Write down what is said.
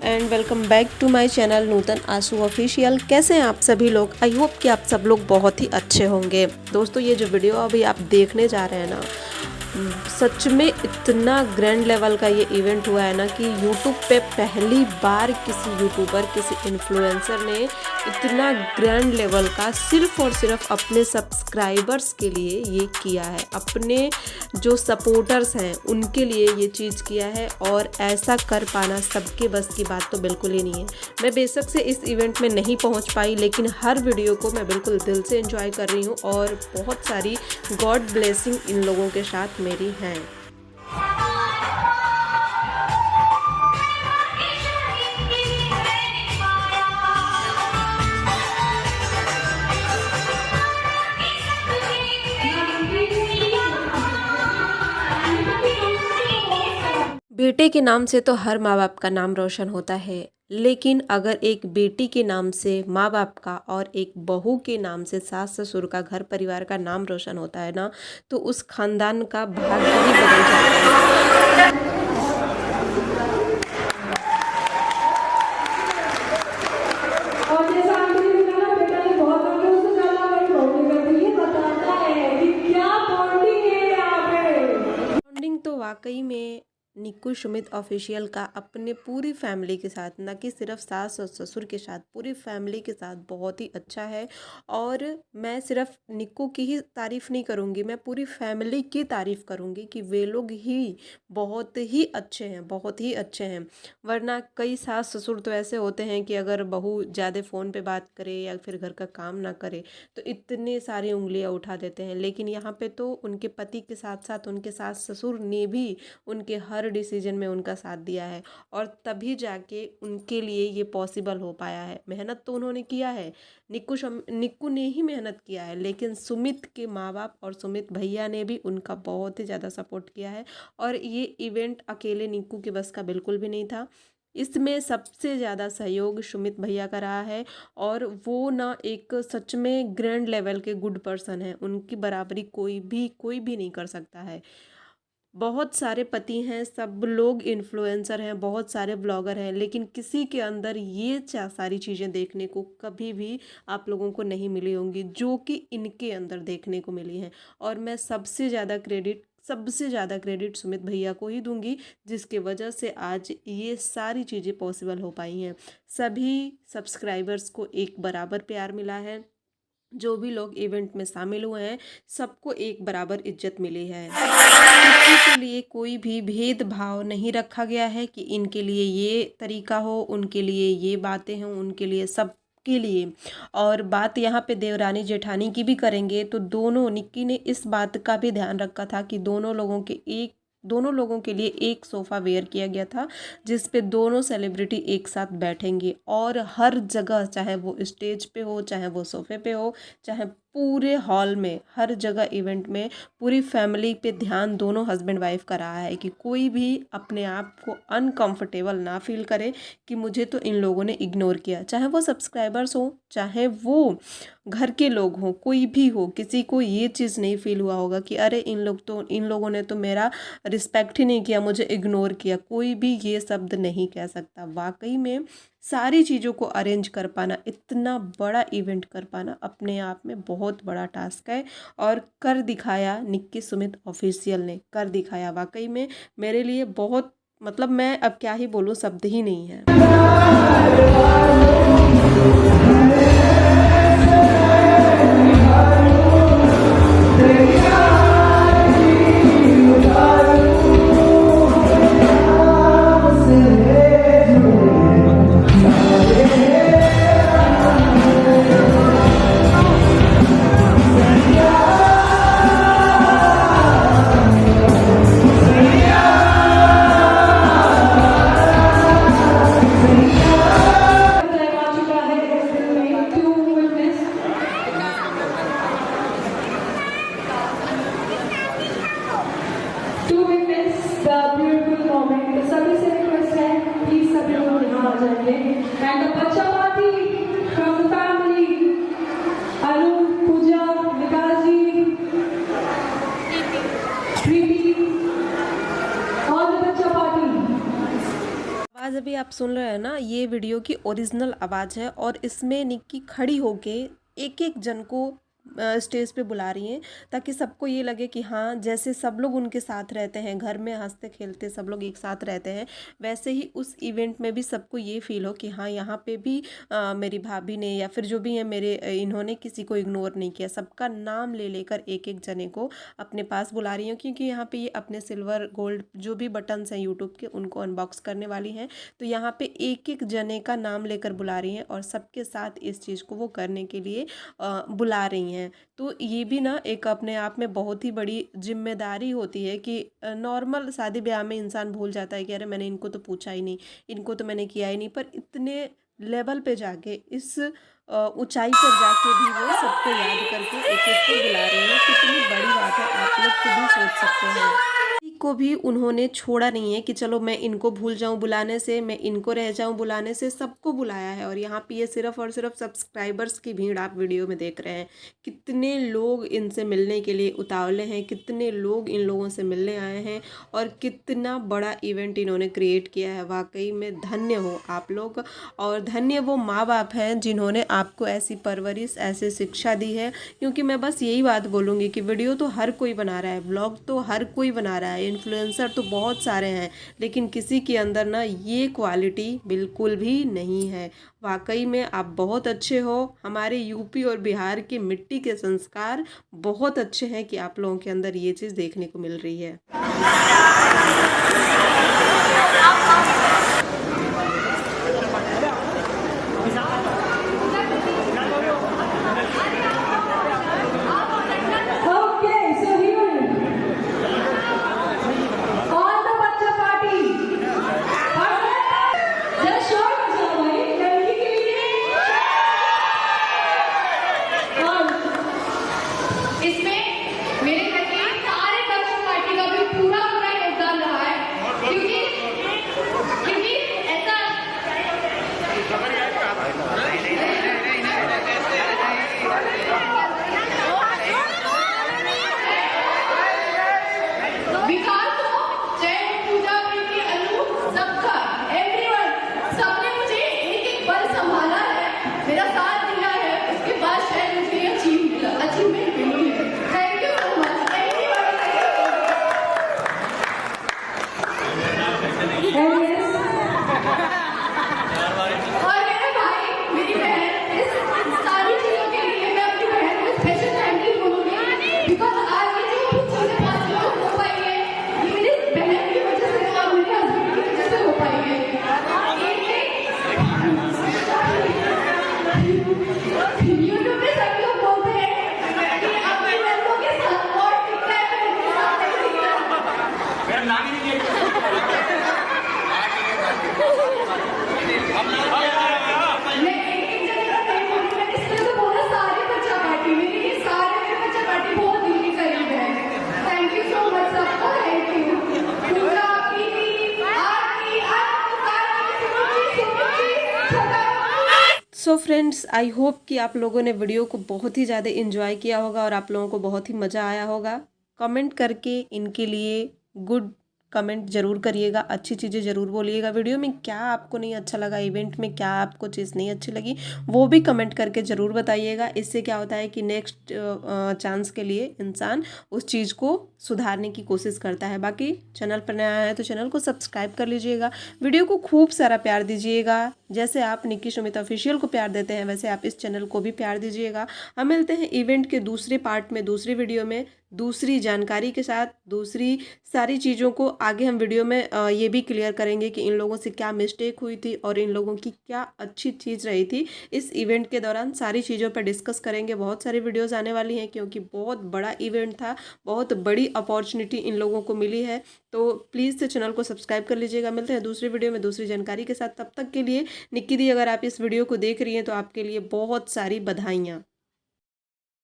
And welcome back to my channel Nutan Ashu official. कैसे हैं आप सभी लोग? आई होप कि आप सब लोग बहुत ही अच्छे होंगे। दोस्तों, ये जो वीडियो अभी आप देखने जा रहे हैं ना, सच में इतना ग्रैंड लेवल का ये इवेंट हुआ है ना कि यूट्यूब पे पहली बार किसी यूट्यूबर, किसी इन्फ्लुएंसर ने इतना ग्रैंड लेवल का सिर्फ और सिर्फ अपने सब्सक्राइबर्स के लिए ये किया है, अपने जो सपोर्टर्स हैं उनके लिए ये चीज़ किया है। और ऐसा कर पाना सबके बस की बात तो बिल्कुल ही नहीं है। मैं बेशक से इस इवेंट में नहीं पहुंच पाई, लेकिन हर वीडियो को मैं बिल्कुल दिल से एंजॉय कर रही हूँ और बहुत सारी गॉड ब्लेसिंग इन लोगों के साथ मेरी हैं। बेटे के नाम से तो हर माँ बाप का नाम रोशन होता है, लेकिन अगर एक बेटी के नाम से माँ बाप का और एक बहू के नाम से सास ससुर का, घर परिवार का नाम रोशन होता है ना, तो उस खानदान का भाग्य ही बदल जाता है। और जैसा आंटी ने कहा, बेटा ने बहुत आगे उससे ज्यादा बड़ी बॉन्डिंग है, तो ये बताता है कि क्या बॉन्डिंग है यहाँ पे। बॉन्डिंग तो वाकई में निक्कू सुमित ऑफिशियल का अपने पूरी फैमिली के साथ, ना कि सिर्फ सास और ससुर के साथ, पूरी फैमिली के साथ बहुत ही अच्छा है। और मैं सिर्फ निक्कू की ही तारीफ़ नहीं करूँगी, मैं पूरी फैमिली की तारीफ़ करूँगी कि वे लोग ही बहुत ही अच्छे हैं, बहुत ही अच्छे हैं। वरना कई सास ससुर तो ऐसे होते हैं कि अगर बहू ज़्यादा फ़ोन पे बात करे या फिर घर का काम ना करे तो इतने सारी उंगलियां उठा देते हैं। लेकिन यहाँ पे तो उनके पति के साथ साथ उनके सास ससुर ने भी उनके हर डिसीजन में उनका साथ दिया है, और तभी जाके उनके लिए ये पॉसिबल हो पाया है। मेहनत तो उन्होंने किया है, निक्कू ने ही मेहनत किया है, लेकिन सुमित के माँ बाप और सुमित भैया ने भी उनका बहुत ही ज़्यादा सपोर्ट किया है। और ये इवेंट अकेले निक्कू के बस का बिल्कुल भी नहीं था। इसमें सबसे ज़्यादा सहयोग सुमित भैया का रहा है, और वो ना एक सच में ग्रैंड लेवल के गुड पर्सन है। उनकी बराबरी कोई भी नहीं कर सकता है। बहुत सारे पति हैं, सब लोग इन्फ्लुएंसर हैं, बहुत सारे ब्लॉगर हैं, लेकिन किसी के अंदर ये सारी चीज़ें देखने को कभी भी आप लोगों को नहीं मिली होंगी जो कि इनके अंदर देखने को मिली हैं। और मैं सबसे ज़्यादा क्रेडिट सुमित भैया को ही दूंगी, जिसके वजह से आज ये सारी चीज़ें पॉसिबल हो पाई हैं। सभी सब्सक्राइबर्स को एक बराबर प्यार मिला है, जो भी लोग इवेंट में शामिल हुए हैं सबको एक बराबर इज्जत मिली है। किसी के लिए कोई भी भेदभाव नहीं रखा गया है कि इनके लिए ये तरीका हो, उनके लिए ये बातें हों, उनके लिए सब के लिए। और बात यहाँ पे देवरानी जेठानी की भी करेंगे तो दोनों, निक्की ने इस बात का भी ध्यान रखा था कि दोनों लोगों के लिए एक सोफ़ा वेयर किया गया था, जिस पे दोनों सेलिब्रिटी एक साथ बैठेंगे। और हर जगह, चाहे वो स्टेज पे हो, चाहे वो सोफ़े पे हो, चाहे पूरे हॉल में, हर जगह इवेंट में पूरी फैमिली पे ध्यान दोनों हस्बैंड वाइफ का रहा है कि कोई भी अपने आप को अनकंफर्टेबल ना फील करे कि मुझे तो इन लोगों ने इग्नोर किया। चाहे वो सब्सक्राइबर्स हो, चाहे वो घर के लोग हों, कोई भी हो, किसी को ये चीज़ नहीं फील हुआ होगा कि अरे इन लोगों ने तो मेरा रिस्पेक्ट ही नहीं किया, मुझे इग्नोर किया। कोई भी ये शब्द नहीं कह सकता। वाकई में सारी चीज़ों को अरेंज कर पाना, इतना बड़ा इवेंट कर पाना अपने आप में बहुत बड़ा टास्क है, और कर दिखाया निक्की सुमित ऑफिशियल ने, कर दिखाया। वाकई में मेरे लिए बहुत, मतलब मैं अब क्या ही बोलूँ, शब्द ही नहीं है। And the Bacha party from the family, Arun, Pooja, Vikalji, Preeti, all the Bacha party. अभी आप सुन रहे हैं ना, ये वीडियो की ओरिजिनल आवाज़ है और इसमें निक्की खड़ी होके एक एक जन को स्टेज पे बुला रही हैं, ताकि सबको ये लगे कि हाँ, जैसे सब लोग उनके साथ रहते हैं, घर में हंसते खेलते सब लोग एक साथ रहते हैं, वैसे ही उस इवेंट में भी सबको ये फील हो कि हाँ, यहाँ पे भी मेरी भाभी ने या फिर जो भी है मेरे इन्होंने किसी को इग्नोर नहीं किया, सबका नाम ले लेकर एक एक जने को अपने पास बुला रही हूँ, क्योंकि यहाँ पे ये अपने सिल्वर गोल्ड जो भी बटन्स हैं यूट्यूब के उनको अनबॉक्स करने वाली हैं। तो यहाँ पे एक एक जने का नाम लेकर बुला रही हैं और सबके साथ इस चीज़ को वो करने के लिए बुला रही हैं। तो ये भी ना एक अपने आप में बहुत ही बड़ी जिम्मेदारी होती है कि नॉर्मल शादी ब्याह में इंसान भूल जाता है कि अरे मैंने इनको तो पूछा ही नहीं, इनको तो मैंने किया ही नहीं, पर इतने लेवल पे जाके इस ऊंचाई पर जाके भी वो सबको याद करके एक एक को बुला रही है। कितनी बड़ी बात है, आप लोग खुद ही सोच सकते हैं। किसी को भी उन्होंने छोड़ा नहीं है कि चलो मैं इनको भूल जाऊं बुलाने से, मैं इनको रह जाऊं बुलाने से, सबको बुलाया है। और यहाँ पे ये सिर्फ और सिर्फ सब्सक्राइबर्स की भीड़ आप वीडियो में देख रहे हैं। कितने लोग इनसे मिलने के लिए उतावले हैं, कितने लोग इन लोगों से मिलने आए हैं और कितना बड़ा इवेंट इन्होंने क्रिएट किया है। वाकई में धन्य हो आप लोग, और धन्य वो माँ बाप हैं जिन्होंने आपको ऐसी परवरिश, ऐसी शिक्षा दी है। क्योंकि मैं बस यही बात बोलूँगी कि वीडियो तो हर कोई बना रहा है, ब्लॉग तो हर कोई बना रहा है, इन्फ्लुएंसर तो बहुत सारे हैं, लेकिन किसी के अंदर ना ये क्वालिटी बिल्कुल भी नहीं है। वाकई में आप बहुत अच्छे हो। हमारे यूपी और बिहार की मिट्टी के संस्कार बहुत अच्छे हैं कि आप लोगों के अंदर ये चीज़ देखने को मिल रही है। Okay, so here, all the बच्चा पार्टी, जरा शोर मचाओ भाई, लड़की के लिए। और इसमें मेरे घर के सारे बच्चा पार्टी का भी पूरा पूरा योगदान रहा है, क्योंकि ऐसा विकास हो, चाहे वो पूजा प्रीति अनु, सबका एवरीवन, सबने मुझे एक एक पल संभाला है, मेरा साथ दिया है, उसके बाद शायद मुझे ये अचीवमेंट मिली है। Thank you so much everyone. और मेरे भाई, मेरी बहन, इस सारी चीजों के लिए मैं अपनी बहन को स्पेशल थैंक यू बोलूंगी, बिकॉज आज ये जो भी चीजें पॉसिबल हो पाई है, ये मेरी बहन की वजह से और मेरे हस्बैंड की वजह से हो पाई है। यूट्यूब पे सब लोग बोलते हैं कि अपने लड़कों के साथ और टिकता है, मेरे साथ नहीं टिकता। मैं एक जगह का नहीं बोलूं, मैंने इसलिए तो बोला सारे बच्चा पार्टी, मेरे लिए सारे मेरे बच्चा पार्टी बहुत दिल के करीब है। थैंक यू सो मच सबको, थैंक यू। पूजा प्रीति आरती सुरुचि छोटा। सो फ्रेंड्स, आई होप कि आप लोगों ने वीडियो को बहुत ही ज़्यादा इन्जॉय किया होगा और आप लोगों को बहुत ही मज़ा आया होगा। कमेंट करके इनके लिए गुड कमेंट ज़रूर करिएगा, अच्छी चीज़ें ज़रूर बोलिएगा। वीडियो में क्या आपको नहीं अच्छा लगा, इवेंट में क्या आपको चीज़ नहीं अच्छी लगी, वो भी कमेंट करके ज़रूर बताइएगा। इससे क्या होता है कि नेक्स्ट चांस के लिए इंसान उस चीज़ को सुधारने की कोशिश करता है। बाकी चैनल पर नया है तो चैनल को सब्सक्राइब कर लीजिएगा, वीडियो को खूब सारा प्यार दीजिएगा। जैसे आप निक्की सुमित ऑफिशियल को प्यार देते हैं, वैसे आप इस चैनल को भी प्यार दीजिएगा। हम मिलते हैं इवेंट के दूसरे पार्ट में, दूसरी वीडियो में, दूसरी जानकारी के साथ, दूसरी सारी चीज़ों को आगे हम वीडियो में ये भी क्लियर करेंगे कि इन लोगों से क्या मिस्टेक हुई थी और इन लोगों की क्या अच्छी चीज़ रही थी इस इवेंट के दौरान। सारी चीज़ों पर डिस्कस करेंगे। बहुत सारी वीडियोस आने वाली हैं क्योंकि बहुत बड़ा इवेंट था, बहुत बड़ी अपॉर्चुनिटी इन लोगों को मिली है। तो प्लीज़ से चैनल को सब्सक्राइब कर लीजिएगा। मिलते हैं दूसरी वीडियो में दूसरी जानकारी के साथ। तब तक के लिए निक्की दी, अगर आप इस वीडियो को देख रही हैं तो आपके लिए बहुत सारी बधाइयाँ।